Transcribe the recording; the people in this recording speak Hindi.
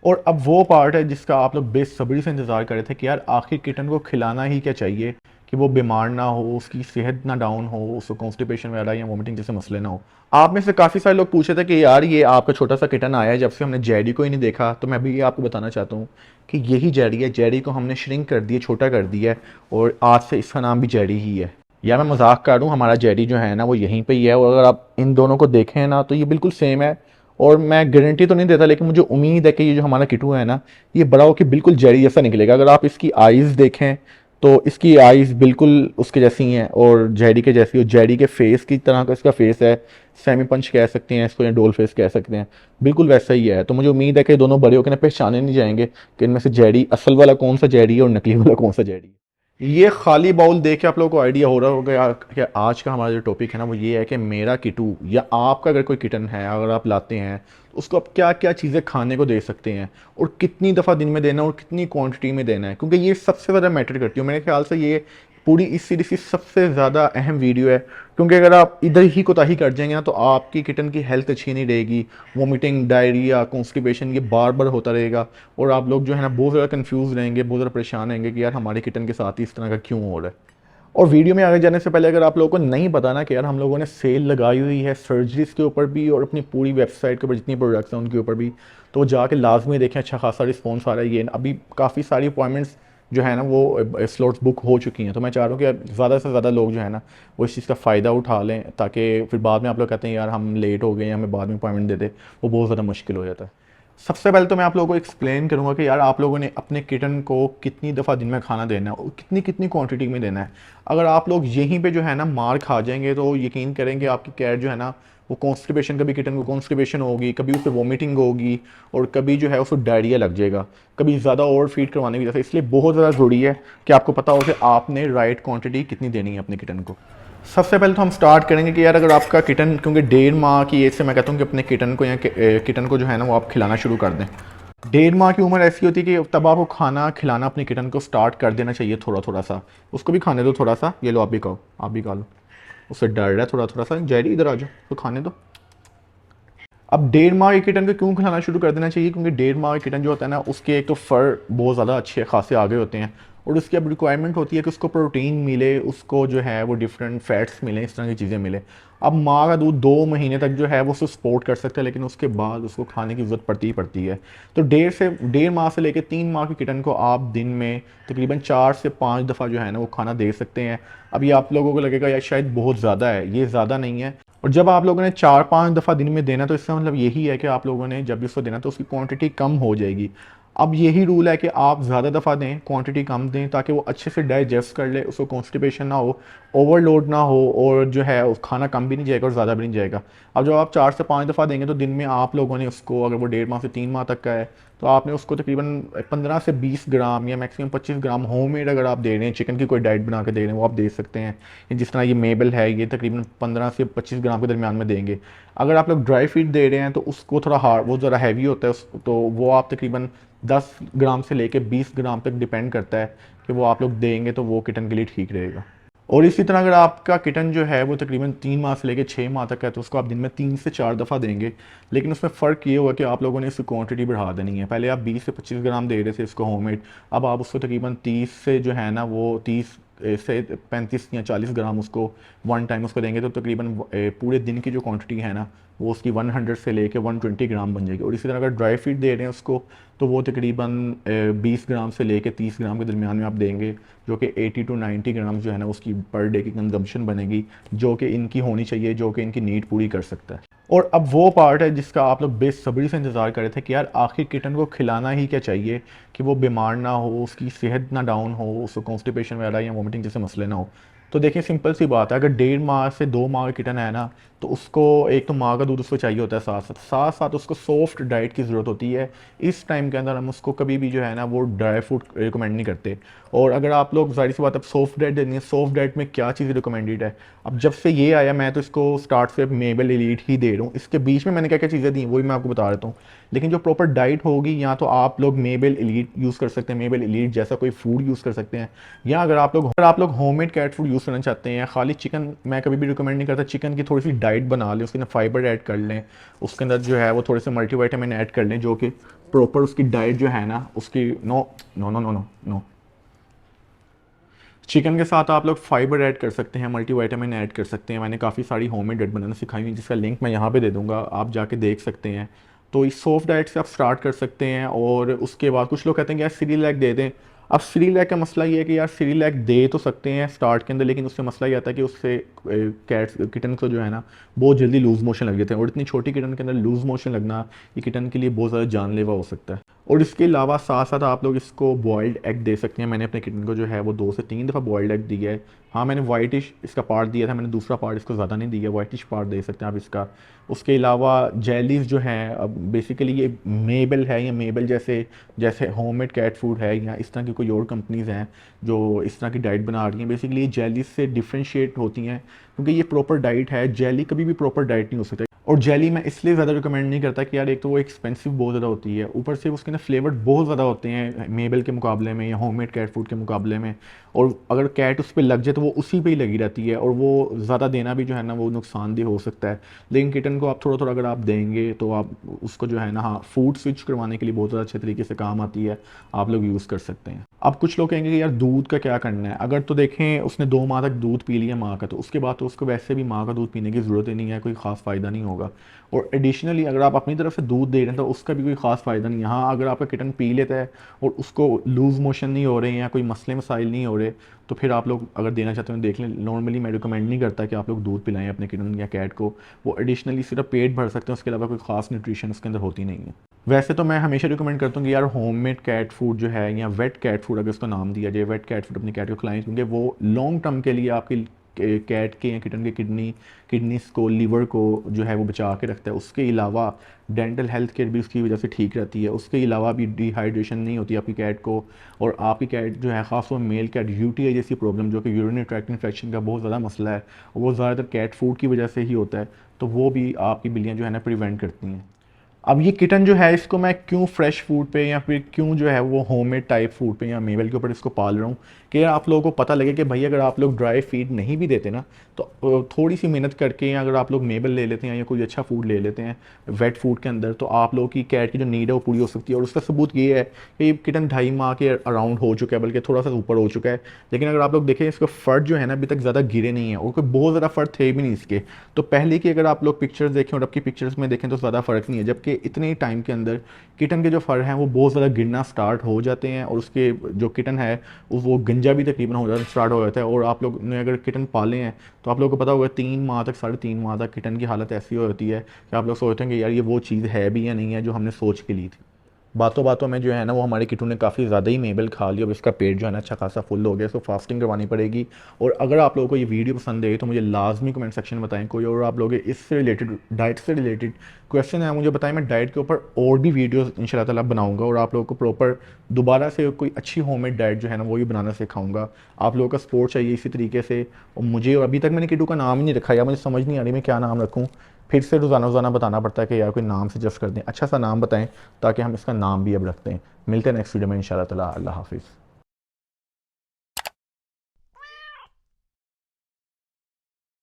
और अब वो पार्ट है जिसका आप लोग बेसब्री से इंतज़ार कर रहे थे कि यार आखिर किटन को खिलाना ही क्या चाहिए कि वो बीमार ना हो, उसकी सेहत ना डाउन हो, उसको कॉन्स्टिपेशन वगैरह या वोमिटिंग जैसे मसले ना हो। आप में से काफ़ी सारे लोग पूछे थे कि यार ये आपका छोटा सा किटन आया है, जब से हमने जेडी को ही नहीं देखा। तो मैं भी ये आपको बताना चाहता हूँ कि यही जेडी है। जेडी को हमने श्रिंक कर दिया, छोटा कर दिया है, और आज से इसका नाम भी जेडी ही है। या मैं मजाक कर रहा हूँ, हमारा जेडी जो है ना वो यहीं पे ही है। और अगर आप इन दोनों को देखें ना तो ये बिल्कुल सेम है। और मैं गारंटी तो नहीं देता, लेकिन मुझे उम्मीद है कि ये जो हमारा किटू है ना, ये बड़ा होकर बिल्कुल जेडी जैसा निकलेगा। अगर आप इसकी आइज़ देखें तो इसकी आइज़ बिल्कुल उसके जैसी हैं और जेडी के जैसी। और जेडी के फेस की तरह का इसका फेस है, सेमी पंच कह सकते हैं इसको या डोल फेस कह सकते हैं, बिल्कुल वैसा ही है। तो मुझे उम्मीद है कि दोनों बड़े होकर ना पहचाने नहीं जाएंगे कि इनमें से जेडी असल वाला कौन सा जेडी है और नकली वाला कौन सा जेडी है। ये खाली बाउल देख के आप लोगों को आइडिया हो रहा होगा कि आज का हमारा जो टॉपिक है ना वो ये है कि मेरा किटू या आपका अगर कोई किटन है, अगर आप लाते हैं तो उसको आप क्या क्या चीज़ें खाने को दे सकते हैं और कितनी दफ़ा दिन में देना है और कितनी क्वांटिटी में देना है, क्योंकि ये सबसे ज़्यादा मैटर करती है। मेरे ख्याल से ये पूरी इस सीरीज़ की सबसे ज़्यादा अहम वीडियो है, क्योंकि अगर आप इधर ही कोताही कर जाएंगे ना तो आपकी किटन की हेल्थ अच्छी नहीं रहेगी। वोमिटिंग, डायरिया, कॉन्स्टिपेशन ये बार बार होता रहेगा और आप लोग जो है ना बहुत ज़्यादा कंफ्यूज रहेंगे, बहुत ज़्यादा परेशान रहेंगे कि यार हमारे किटन के साथ ही इस तरह का क्यों हो रहा है। और वीडियो में आगे जाने से पहले अगर आप लोगों को नहीं पता ना कि यार हम लोगों ने सेल लगाई हुई है सर्जरीज के ऊपर भी और अपनी पूरी वेबसाइट के ऊपर जितनी प्रोडक्ट्स हैं उनके ऊपर भी, तो जाके लाजमी देखें। अच्छा खासा रिस्पॉन्स आ रहा है। ये अभी काफ़ी सारी अपॉइंटमेंट्स जो है ना वो स्लॉट्स बुक हो चुकी हैं। तो मैं चाह रहा हूँ कि ज़्यादा से ज़्यादा लोग जो है ना वो इस चीज़ का फ़ायदा उठा लें, ताकि फिर बाद में आप लोग कहते हैं यार हम लेट हो गए या हमें बाद में अपॉइंटमेंट दे दे, वो बहुत ज़्यादा मुश्किल हो जाता है। सबसे पहले तो मैं आप लोगों को एक्सप्लेन करूंगा कि यार आप लोगों ने अपने किटन को कितनी दफ़ा दिन में खाना देना है और कितनी कितनी क्वांटिटी में देना है। अगर आप लोग यहीं पे जो है ना मार खा जाएंगे तो यकीन करेंगे आपकी कैट जो है ना वो कॉन्स्टिपेशन, कभी किटन को कॉन्स्टिपेशन होगी, कभी उससे वोमिटिंग होगी और कभी जो है उसको डायरिया लग जाएगा, कभी ज़्यादा ओवर फीड करवाने की वजह से। इसलिए बहुत ज़्यादा ज़रूरी है कि आपको पता हो कि आपने राइट क्वान्टिटी कितनी देनी है अपने किटन को। सबसे पहले तो हम स्टार्ट करेंगे कि यार अगर आपका किटन, क्योंकि 1.5 माह की एज से मैं कहता हूँ कि अपने किटन को या किटन को जो है ना वो आप खिलाना शुरू कर दें। 1.5 माह की उम्र ऐसी होती है कि तब आपको खाना खिलाना अपने किटन को स्टार्ट कर देना चाहिए, थोड़ा थोड़ा सा। उसको भी खाने दो थोड़ा सा। ये लो आप भी खाओ, आप भी खा लो। उससे डर रहा है थोड़ा थोड़ा सा। जैरी इधर आ जाओ, तो खाने दो। अब 1.5 माह के किटन को क्यों खिलाना शुरू कर देना चाहिए? क्योंकि 1.5 माह के किटन जो होता है ना उसके एक तो फर बहुत ज़्यादा अच्छे खासे आगे होते हैं और उसकी अब रिक्वायरमेंट होती है कि उसको प्रोटीन मिले, उसको जो है वो डिफरेंट फैट्स मिले, इस तरह की चीज़ें मिले। अब माँ का दूध 2 महीने तक जो है वो उसको सपोर्ट कर सकता है, लेकिन उसके बाद उसको खाने की ज़रूरत पड़ती ही पड़ती है। तो 1.5 माह से लेकर 3 माह के किटन को आप दिन में तकरीबन 4 से 5 दफ़ा जो है ना वो खाना दे सकते हैं। अभी आप लोगों को लगेगा यार शायद बहुत ज़्यादा है, ये ज़्यादा नहीं है। और जब आप लोगों ने 4-5 दफ़ा दिन में देना तो इसका मतलब यही है कि आप लोगों ने जब भी उसको देना तो उसकी क्वांटिटी कम हो जाएगी। अब यही रूल है कि आप ज़्यादा दफ़ा दें, क्वांटिटी कम दें, ताकि वो अच्छे से डाइजेस्ट कर ले, उसको कॉन्स्टिपेशन ना हो, ओवरलोड ना हो और जो है उस खाना कम भी नहीं जाएगा और ज़्यादा भी नहीं जाएगा। अब जब आप 4 से 5 दफ़ा देंगे तो दिन में आप लोगों ने उसको, अगर वो 1.5 माह से 3 माह तक का है तो आपने उसको तकरीबन 15 से 20 ग्राम या मैक्सिमम 25 ग्राम होममेड अगर आप दे रहे हैं, चिकन की कोई डाइट बना के दे रहे हैं वो आप दे सकते हैं। जिस तरह ये मेबल है ये तकरीबन 15 से 25 ग्राम के दरमियान में देंगे। अगर आप लोग ड्राई फीड दे रहे हैं तो उसको थोड़ा हार्ड, वो ज़रा हैवी होता है तो वो आप तकरीबन 10 ग्राम से लेके 20 ग्राम तक डिपेंड करता है कि वो आप लोग देंगे तो वो किटन के लिए ठीक रहेगा। और इसी तरह अगर आपका किटन जो है वो तकरीबन 3 माह से लेकर 6 माह तक है तो उसको आप दिन में 3 से 4 दफ़ा देंगे। लेकिन उसमें फ़र्क ये होगा कि आप लोगों ने इसकी क्वांटिटी बढ़ा देनी है। पहले आप 20 से 25 ग्राम दे रहे थे इसको होममेड, अब आप उसको तकरीबन 30 से जो है ना वो 30 से 35 या 40 ग्राम उसको वन टाइम उसको देंगे तो तकरीबन पूरे दिन की जो क्वांटिटी है ना वो उसकी 100 से लेके 120 ग्राम बन जाएगी। और इसी तरह अगर ड्राई फीड दे रहे हैं उसको तो वो तकरीबन 20 ग्राम से लेके 30 ग्राम के दरमियान में आप देंगे, जो कि 80 to 90 ग्राम जो है ना उसकी पर डे की कंजम्पशन बनेगी, जो कि इनकी होनी चाहिए, जो कि इनकी नीड पूरी कर सकता है। और अब वो पार्ट है जिसका आप लोग बेसब्री से इंतज़ार कर रहे थे कि यार आखिर किटन को खिलाना ही क्या चाहिए कि वो बीमार ना हो, उसकी सेहत ना डाउन हो, उसको कॉन्स्टिपेशन वगैरह या वोमिटिंग जैसे मसले ना हो। तो देखिए सिंपल सी बात है, अगर 1.5 माह से 2 माह का किटन है ना तो उसको एक तो माँ का दूध उसको चाहिए होता है, साथ साथ उसको सॉफ्ट डाइट की ज़रूरत होती है। इस टाइम के अंदर हम उसको कभी भी जो है ना वो ड्राई फूड रिकमेंड नहीं करते। और अगर आप लोग, जाहिर सी बात, अब सॉफ्ट डाइट देनी है, सॉफ्ट डाइट में क्या चीज़ रिकमेंडेड है? अब जब से ये आया मैं तो इसको स्टार्ट से मेबल एलीट ही दे रहा हूँ। इसके बीच में मैंने क्या क्या चीज़ें दी वही मैं आपको बता देता हूँ। लेकिन जो प्रॉपर डाइट होगी, या तो आप लोग मेबल एलीट यूज़ कर सकते हैं, मेबल एलीट जैसा कोई फूड यूज़ कर सकते हैं, या अगर आप लोग homemade cat food use use करना चाहते हैं, खाली चिकन मैं कभी भी रिकमेंड नहीं करता। चिकन की थोड़ी सी डाइट बना लें, उसके अंदर फाइबर ऐड कर लें, उसके अंदर जो है वो थोड़े से मल्टीविटामिन ऐड कर लें, जो कि प्रॉपर उसकी डाइट जो है ना उसकी no no no no no no chicken के साथ आप लोग फाइबर ऐड कर सकते हैं, मल्टीविटामिन ऐड कर सकते हैं। मैंने काफ़ी सारी होममेड डाइट बनाना सिखाई हुई, जिसका लिंक मैं यहाँ पे दे दूँगा, आप जाके देख सकते हैं। तो इस सॉफ्ट डाइट से आप स्टार्ट कर सकते हैं। और उसके बाद कुछ लोग कहते हैं कि यार सीरियलैक दे दें। अब सीरियलैक का मसला ये है कि यार सीरियलैक दे तो सकते हैं स्टार्ट के अंदर, लेकिन उससे मसला ये आता है कि उससे कैट्स किटन को जो है ना बहुत जल्दी लूज़ मोशन लग जाते हैं, और इतनी छोटी किटन के अंदर लूज़ मोशन लगना ये किटन के लिए बहुत ज़्यादा जानलेवा हो सकता है। और इसके अलावा साथ साथ आप लोग इसको बॉइल्ड एग दे सकते हैं। मैंने अपने किटन को जो है वो 2 से 3 दफ़ा बॉइल्ड एग दिया है। हाँ, मैंने वाइटिश इसका पार्ट दिया था, मैंने दूसरा पार्ट इसको ज़्यादा नहीं दिया, वाइटिश पार्ट दे सकते हैं आप इसका। उसके अलावा जेलीज़ जो हैं, अब बेसिकली ये मेबल है या मेबल जैसे जैसे होममेड कैट फूड है या इस तरह की कोई और कंपनीज़ हैं जो इस तरह की डाइट बना रही हैं, बेसिकली ये जेलीज़ से डिफ्रेंशिएट होती हैं, क्योंकि ये प्रॉपर डाइट है। जेली कभी भी प्रॉपर डाइट नहीं हो सकता। और जेली मैं इसलिए ज़्यादा रिकमेंड नहीं करता कि यार एक तो वो एक्सपेंसिव बहुत ज़्यादा होती है, ऊपर से उसके अंदर फ्लेवर बहुत ज़्यादा होते हैं मेबल के मुकाबले में या होममेड कैट फूड के मुकाबले में। और अगर कैट उस पर लग जाए तो वो उसी पे ही लगी रहती है, और वो ज़्यादा देना भी जो है ना वो नुकसानदेह हो सकता है। लेकिन किटन को आप थोड़ा थोड़ा अगर आप देंगे तो आप उसको जो है ना, हाँ, फूड स्विच करवाने के लिए बहुत ज़्यादा अच्छे तरीके से काम आती है, आप लोग यूज़ कर सकते हैं। अब कुछ लोग कहेंगे कि यार दूध का क्या करना है। अगर तो देखें उसने 2 माह तक दूध पी लिया माँ का, तो उसके बाद तो उसको वैसे भी माँ का दूध पीने की ज़रूरत ही नहीं है, कोई ख़ास फ़ायदा नहीं होगा। और एडिशनली अगर आप अपनी तरफ से दूध दे रहे हैं तो उसका भी कोई ख़ास फ़ायदा नहीं है। हाँ, अगर आपका किटन पी लेता है और उसको लूज़ मोशन नहीं हो रहे हैं या कोई मसले मसाइल नहीं हो रहे, तो फिर आप लोग अगर देना चाहते हैं देख लें। नॉर्मली मैं रिकमेंड नहीं करता कि आप लोग दूध पिलाएं अपने किटन या कैट को। वो एडिशनली सिर्फ पेट भर सकते हैं, उसके अलावा कोई ख़ास न्यूट्रिशन उसके अंदर होती नहीं है। वैसे तो मैं हमेशा रिकमेंड करता हूँ कि यार होममेड कैट फूड जो है या वेट कैट फूड, अगर उसका नाम दिया जाए वेट कैट फूड, अपनी कैट को खिलाएं, क्योंकि वो लॉन्ग टर्म के लिए आपकी कैट के या किटन के किडनीज को, लीवर को जो है वो बचा के रखता है। उसके अलावा डेंटल हेल्थ केयर भी उसकी वजह से ठीक रहती है। उसके अलावा भी डिहाइड्रेशन नहीं होती आपकी कैट को। और आपकी कैट जो है, ख़ासतौर मेल कैट, यूटीआई जैसी प्रॉब्लम जो कि यूरिनरी ट्रैक्ट इन्फेक्शन का बहुत ज़्यादा मसला है, वो ज़्यादातर कैट फूड की वजह से ही होता है, तो वो भी आपकी बिल्लियाँ जो है ना प्रिवेंट करती हैं। अब ये किटन जो है इसको मैं क्यों फ्रेश फूड पे या फिर क्यों जो है वो होममेड टाइप फूड पे या मेवल के ऊपर इसको पाल रहा हूँ कि आप लोगों को पता लगे कि भाई अगर आप लोग ड्राई फीड नहीं भी देते ना, तो थोड़ी सी मेहनत करके अगर आप लोग मेबल ले लेते हैं या कोई अच्छा फूड ले लेते हैं वेट फूड के अंदर, तो आप लोगों की कैट की जो नीड है वो पूरी हो सकती है। और उसका सबूत ये है कि किटन 2.5 माह के अराउंड हो चुका है, बल्कि थोड़ा सा ऊपर हो चुका है। लेकिन अगर आप लोग देखें इसका फर्ट जो है ना अभी तक ज़्यादा गिरे नहीं है, और कोई बहुत ज़्यादा फर्ट थे भी नहीं इसके। तो पहले की अगर आप लोग पिक्चर्स देखें और अब की पिक्चर्स में देखें तो ज़्यादा फ़र्क नहीं है, जबकि इतने टाइम के अंदर किटन के जो फर हैं वो बहुत ज़्यादा गिरना स्टार्ट हो जाते हैं, और उसके जो किटन है वो गंजा भी तकरीबन हो जाता स्टार्ट हो जाता है। और आप लोग ने अगर किटन पाले हैं तो आप लोग को पता होगा 3 माह तक, 3.5 माह तक किटन की हालत ऐसी होती है कि आप लोग सोचते हैं कि यार ये वो चीज़ है भी या नहीं है जो हमने सोच के ली थी। बातों बातों में जो है ना वो हमारे किटू ने काफ़ी ज़्यादा ही मेबल खा लिया, अब इसका पेट जो है ना अच्छा खासा फुल हो गया, इसको फास्टिंग करवानी पड़ेगी। और अगर आप लोगों को ये वीडियो पसंद है तो मुझे लाजमी कमेंट सेक्शन में बताएं। कोई और आप लोग इससे रिलेटेड, डाइट से रिलेटेड क्वेश्चन है मुझे बताएं, मैं डाइट के ऊपर और भी वीडियोस इंशाल्लाह ताला बनाऊंगा, और आप लोगों को प्रॉपर दोबारा से कोई अच्छी होममेड डाइट जो है ना वो भी बनाना सिखाऊंगा। आप लोगों का सपोर्ट चाहिए इसी तरीके से। और मुझे अभी तक मैंने किटू का नाम ही नहीं रखा, या मुझे समझ नहीं आ रही मैं क्या नाम रखूँ। फिर से रोज़ाना रोज़ाना बताना पड़ता है कि यार कोई नाम सजेस्ट कर दें, अच्छा सा नाम बताएं ताकि हम इसका नाम भी अब रखते हैं। मिलते हैं नेक्स्ट वीडियो में इंशाल्लाह ताला। अल्लाह हाफिज़।